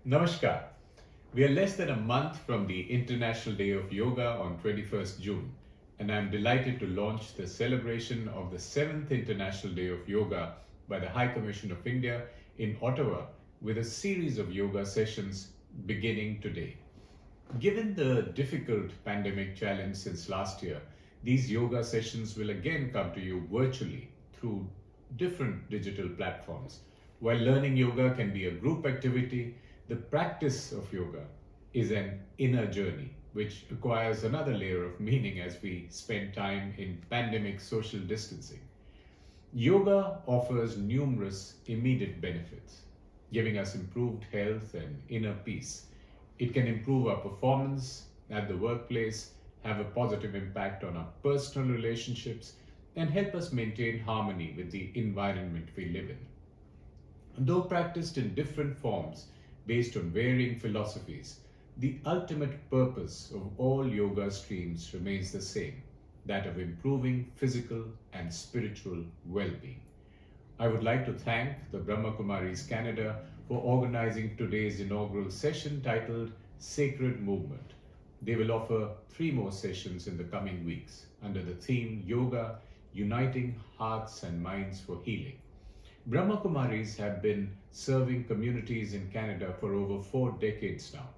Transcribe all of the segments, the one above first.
Namaskar. We are less than a month from the International Day of Yoga on 21st June, and I am delighted to launch the celebration of the 7th International Day of Yoga by the High Commission of India in Ottawa with a series of yoga sessions beginning today. Given the difficult pandemic challenge since last year, these yoga sessions will again come to you virtually through different digital platforms. While learning yoga can be a group activity, the practice of yoga is an inner journey, which acquires another layer of meaning as we spend time in pandemic social distancing. Yoga offers numerous immediate benefits, giving us improved health and inner peace. It can improve our performance at the workplace, have a positive impact on our personal relationships, and help us maintain harmony with the environment we live in. Though practiced in different forms based on varying philosophies, the ultimate purpose of all yoga streams remains the same, that of improving physical and spiritual well being. I would like to thank the Brahma Kumaris Canada for organizing today's inaugural session titled Sacred Movement. They will offer three more sessions in the coming weeks under the theme Yoga, Uniting Hearts and Minds for Healing. Brahma Kumaris have been serving communities in Canada for over 4 decades now,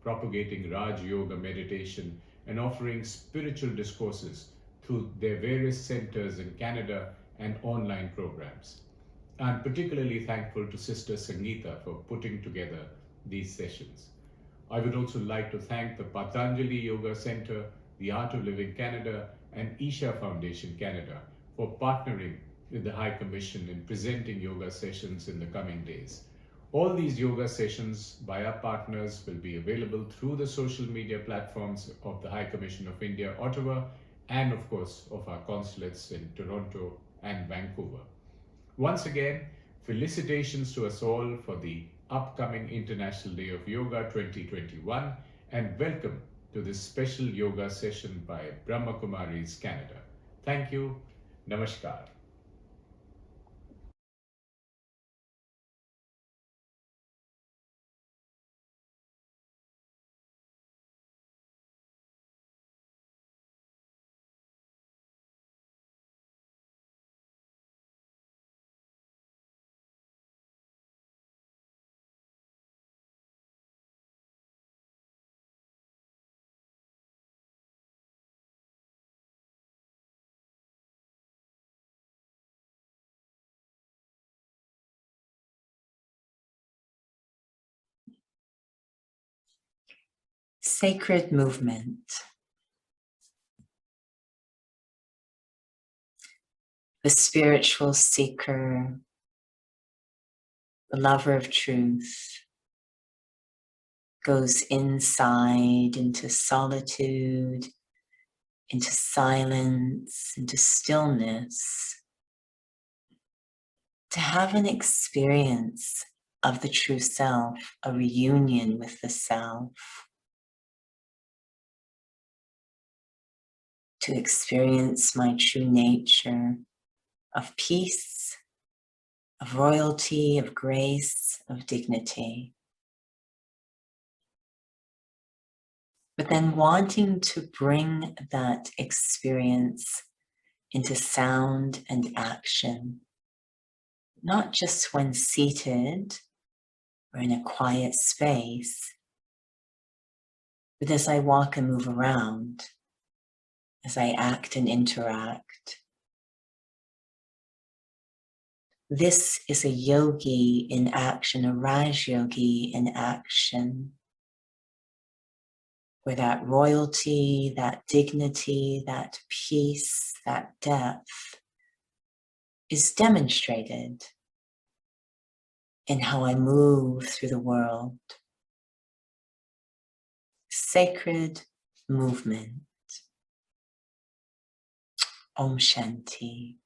propagating Raj Yoga meditation and offering spiritual discourses through their various centers in Canada and online programs. I'm particularly thankful to Sister Sangeeta for putting together these sessions. I would also like to thank the Patanjali Yoga Center, the Art of Living Canada, and Isha Foundation Canada for partnering with the High Commission in presenting yoga sessions in the coming days. All these yoga sessions by our partners will be available through the social media platforms of the High Commission of India, Ottawa, and of course of our consulates in Toronto and Vancouver. Once again, felicitations to us all for the upcoming International Day of Yoga 2021 and welcome to this special yoga session by Brahma Kumaris Canada. Thank you. Namaskar. Sacred movement. The spiritual seeker, the lover of truth, goes inside into solitude, into silence, into stillness, to have an experience of the true self, a reunion with the self, to experience my true nature of peace, of royalty, of grace, of dignity. But then wanting to bring that experience into sound and action, not just when seated or in a quiet space, but as I walk and move around, as I act and interact. This is a yogi in action, a Raj yogi in action, where that royalty, that dignity, that peace, that depth is demonstrated in how I move through the world. Sacred movement. Om Shanti.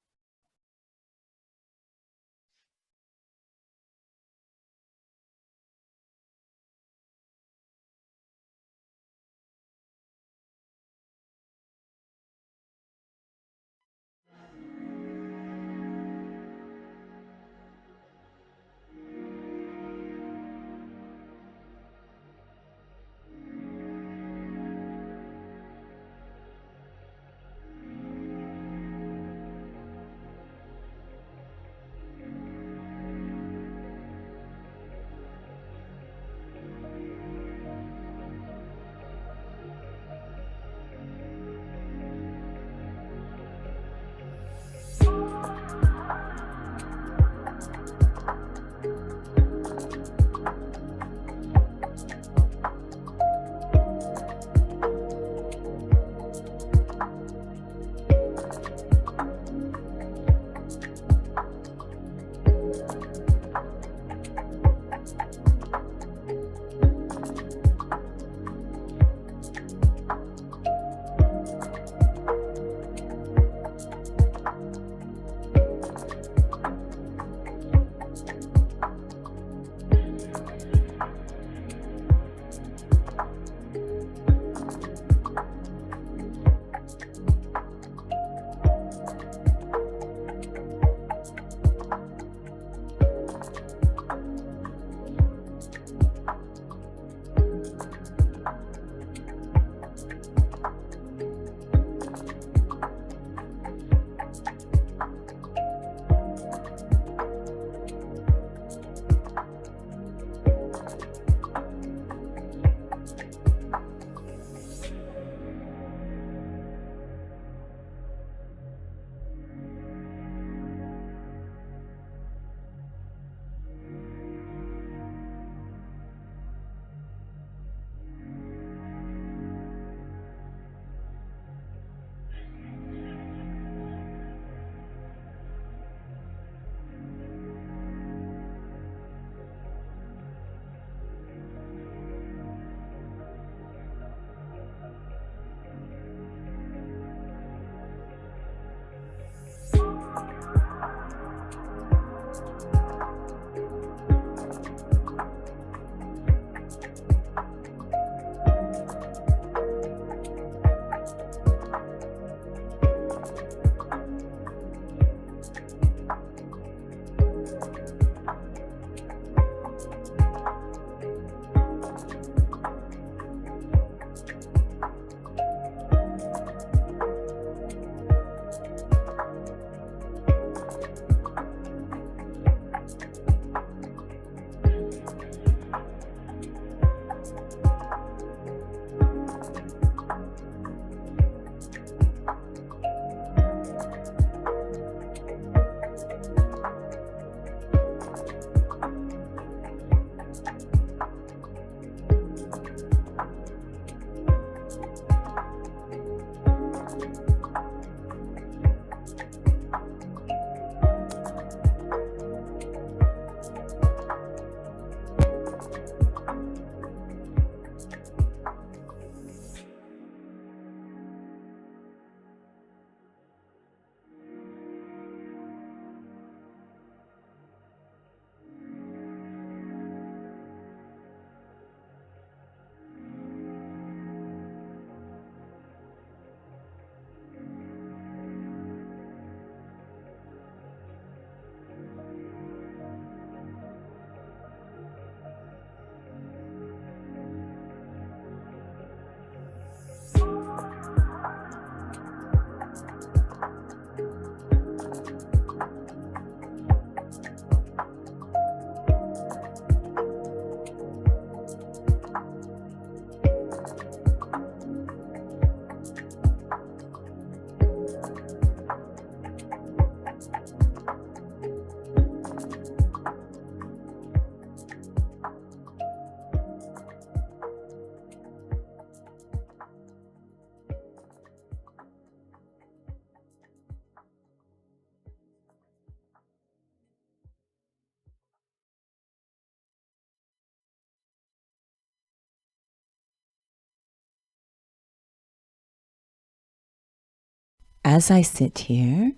As I sit here,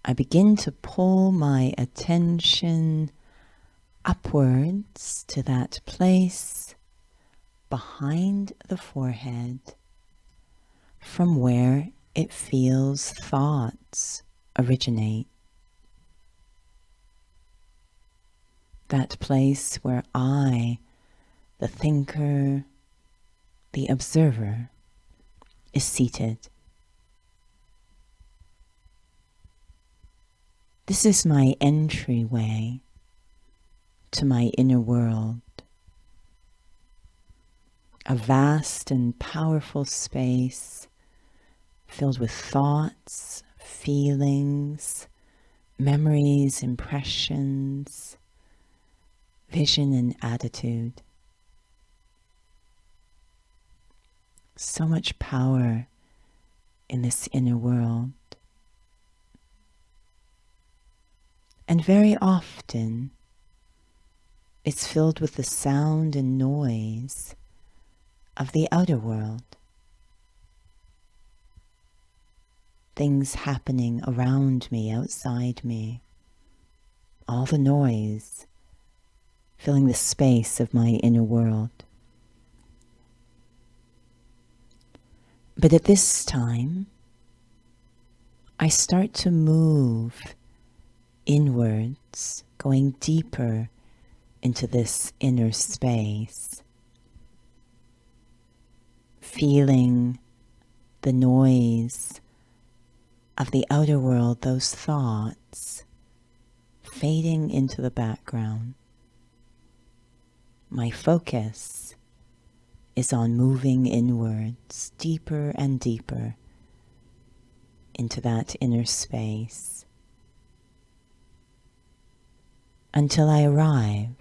I begin to pull my attention upwards to that place behind the forehead from where it feels thoughts originate. That place where I, the thinker, the observer, is seated. This is my entryway to my inner world, a vast and powerful space filled with thoughts, feelings, memories, impressions, vision and attitude. So much power in this inner world. And very often, it's filled with the sound and noise of the outer world. Things happening around me, outside me. All the noise filling the space of my inner world. But at this time, I start to move inwards, going deeper into this inner space, feeling the noise of the outer world, those thoughts fading into the background. My focus is on moving inwards, deeper and deeper into that inner space, until I arrive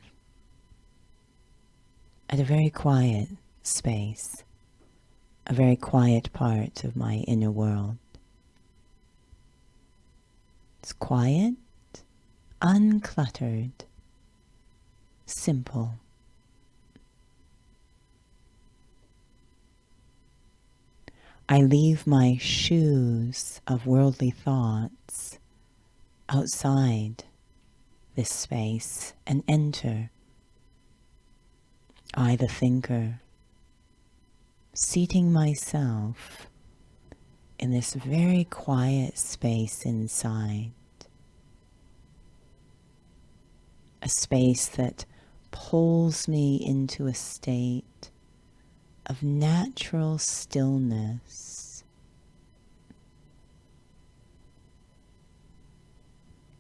at a very quiet space, a very quiet part of my inner world. It's quiet, uncluttered, simple. I leave my shoes of worldly thoughts outside this space and enter. I, the thinker, seating myself in this very quiet space inside. A space that pulls me into a state of natural stillness.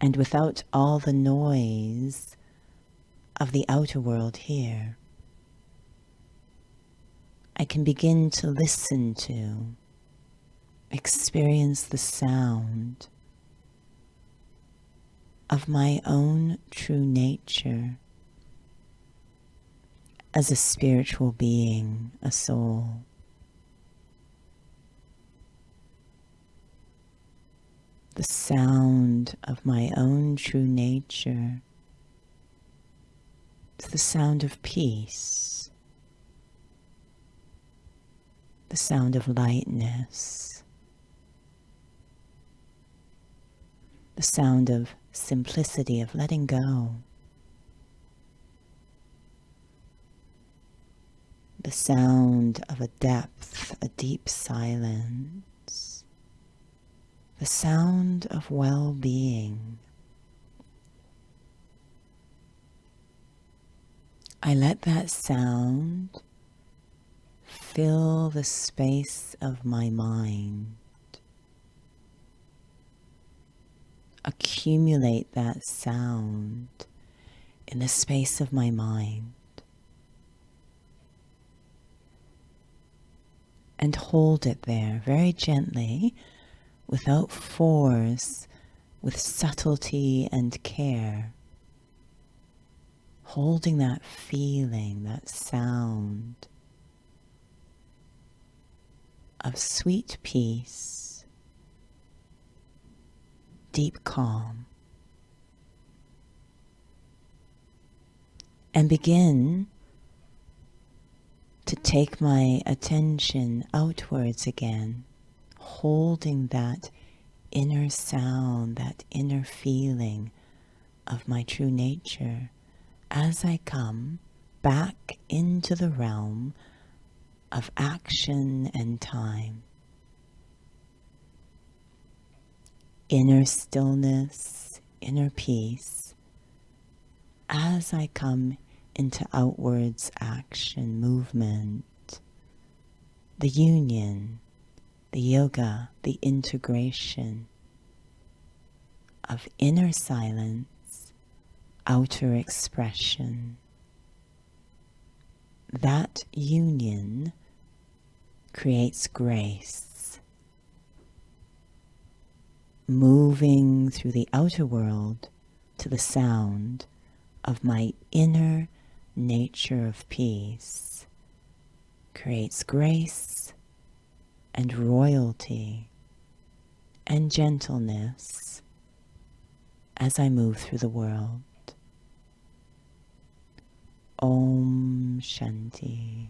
And without all the noise of the outer world here, I can begin to listen to, experience the sound of my own true nature as a spiritual being, a soul. The sound of my own true nature is the sound of peace, the sound of lightness, the sound of simplicity, of letting go, the sound of a depth, a deep silence, the sound of well-being. I let that sound fill the space of my mind, accumulate that sound in the space of my mind, and hold it there very gently, without force, with subtlety and care. Holding that feeling, that sound of sweet peace, deep calm. And begin to take my attention outwards again, holding that inner sound, that inner feeling of my true nature as I come back into the realm of action and time. Inner stillness, inner peace, as I come into outwards action, movement, the union, the yoga, the integration of inner silence, outer expression. That union creates grace, moving through the outer world to the sound of my inner nature of peace, creates grace and royalty and gentleness as I move through the world. Om Shanti.